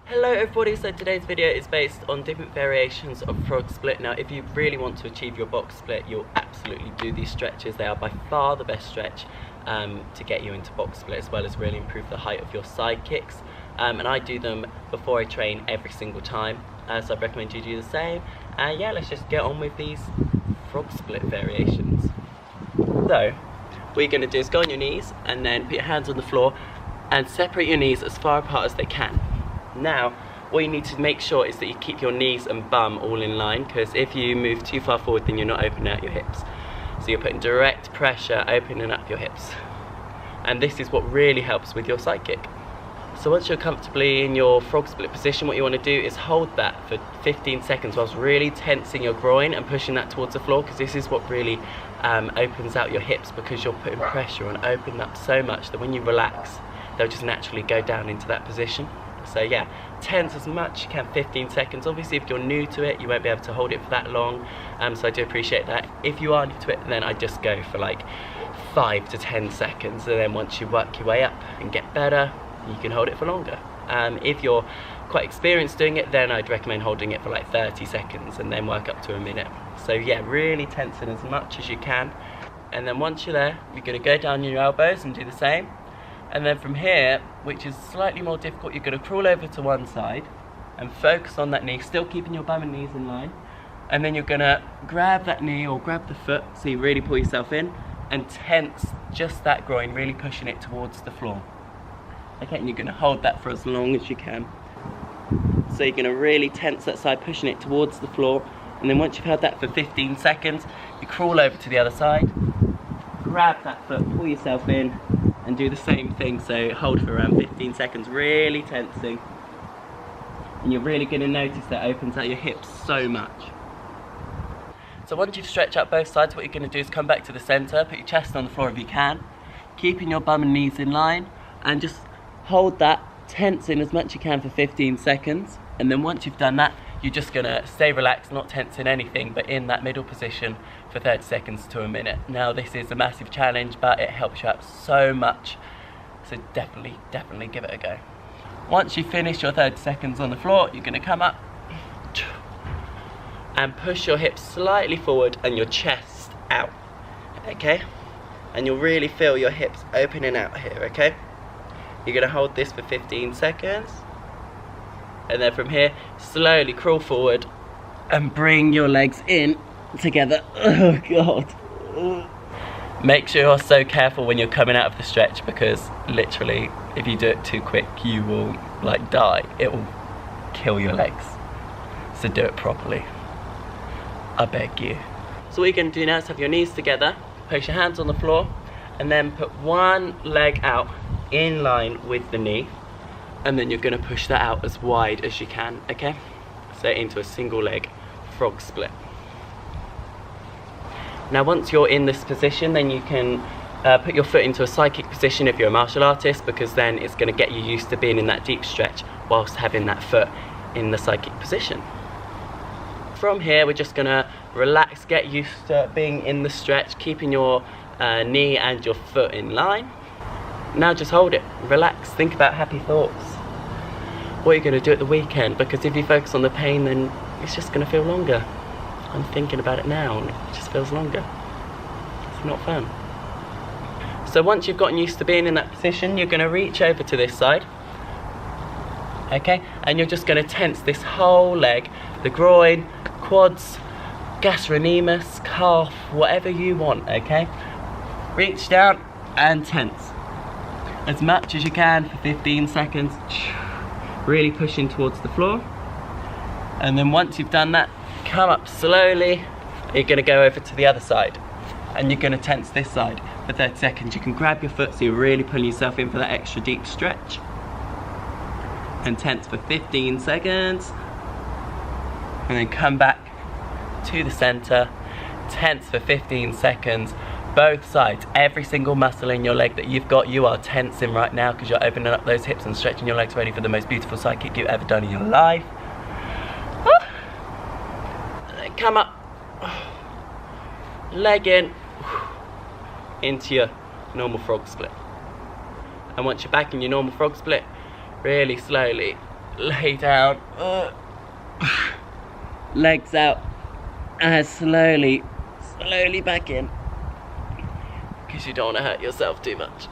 Hello everybody, so today's video is based on different variations of frog split. Now if you really want to achieve your box split, you'll absolutely do these stretches. They are by far the best stretch to get you into box split, as well as really improve the height of your side kicks. And I do them before I train every single time, so I recommend you do the same. And yeah, let's just get on with these frog split variations. So what you're going to do is go on your knees and then put your hands on the floor and separate your knees as far apart as they can. Now, what you need to make sure is that you keep your knees and bum all in line, because if you move too far forward, then you're not opening out your hips. So you're putting direct pressure, opening up your hips. And this is what really helps with your side kick. So once you're comfortably in your frog split position, what you want to do is hold that for 15 seconds whilst really tensing your groin and pushing that towards the floor, because this is what really opens out your hips, because you're putting pressure and opening up so much that when you relax, they'll just naturally go down into that position. So yeah, tense as much as you can, 15 seconds. Obviously if you're new to it, you won't be able to hold it for that long, so I do appreciate that. If you are new to it, then I just go for like 5 to 10 seconds, and then once you work your way up and get better, you can hold it for longer. If you're quite experienced doing it, then I'd recommend holding it for like 30 seconds and then work up to a minute. So yeah, really tense in as much as you can, and then once you're there, you're going to go down on your elbows and do the same. And then from here, which is slightly more difficult, you're going to crawl over to one side and focus on that knee, still keeping your bum and knees in line. And then you're going to grab that knee or grab the foot, so you really pull yourself in and tense just that groin, really pushing it towards the floor. Okay, and you're going to hold that for as long as you can. So you're going to really tense that side, pushing it towards the floor. And then once you've held that for 15 seconds, you crawl over to the other side, grab that foot, pull yourself in, and do the same thing. So hold for around 15 seconds, really tensing. And you're really going to notice that opens out your hips so much. So once you've stretched out both sides, what you're going to do is come back to the center, put your chest on the floor if you can, keeping your bum and knees in line, and just hold that, tensing as much as you can for 15 seconds. And then once you've done that, you're just going to stay relaxed, not tensing anything, but in that middle position for 30 seconds to a minute. Now this is a massive challenge, but it helps you out so much. So definitely give it a go. Once you finish your 30 seconds on the floor, you're going to come up and push your hips slightly forward and your chest out, okay? And you'll really feel your hips opening out here, okay? You're going to hold this for 15 seconds. And then from here, slowly crawl forward and bring your legs in together. Oh God. Make sure you're so careful when you're coming out of the stretch, because literally, if you do it too quick, you will like die. It will kill your legs. So do it properly, I beg you. So what you're going to do now is have your knees together, place your hands on the floor, and then put one leg out in line with the knee. And then you're going to push that out as wide as you can, okay? So into a single leg frog split. Now once you're in this position, then you can put your foot into a side kick position if you're a martial artist, because then it's going to get you used to being in that deep stretch whilst having that foot in the side kick position. From here, we're just going to relax, get used to being in the stretch, keeping your knee and your foot in line. Now just hold it, relax, think about happy thoughts. What you're going to do at the weekend, because if you focus on the pain, then it's just going to feel longer. I'm thinking about it now and it just feels longer. It's not fun. So once you've gotten used to being in that position, you're going to reach over to this side. Okay, and you're just going to tense this whole leg, the groin, quads, gastrocnemius, calf, whatever you want, okay? Reach down and tense as much as you can for 15 seconds, really pushing towards the floor. And then once you've done that, come up slowly. You're going to go over to the other side and you're going to tense this side for 30 seconds. You can grab your foot so you're really pulling yourself in for that extra deep stretch, and tense for 15 seconds, and then come back to the center, tense for 15 seconds. Both sides, every single muscle in your leg that you've got, you are tensing right now, because you're opening up those hips and stretching your legs ready for the most beautiful side kick you've ever done in your life. Come up, leg in, into your normal frog split. And once you're back in your normal frog split, really slowly lay down, legs out, and slowly back in, because you don't want to hurt yourself too much.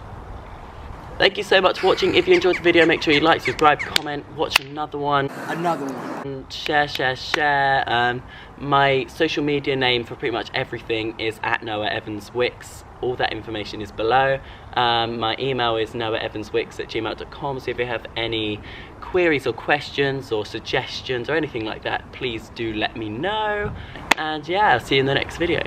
Thank you so much for watching. If you enjoyed the video, make sure you like, subscribe, comment, watch another one. And share. My social media name for pretty much everything is @NoahEvansWicks. All that information is below. My email is noahevanswicks@gmail.com. So if you have any queries or questions or suggestions or anything like that, please do let me know. And yeah, I'll see you in the next video.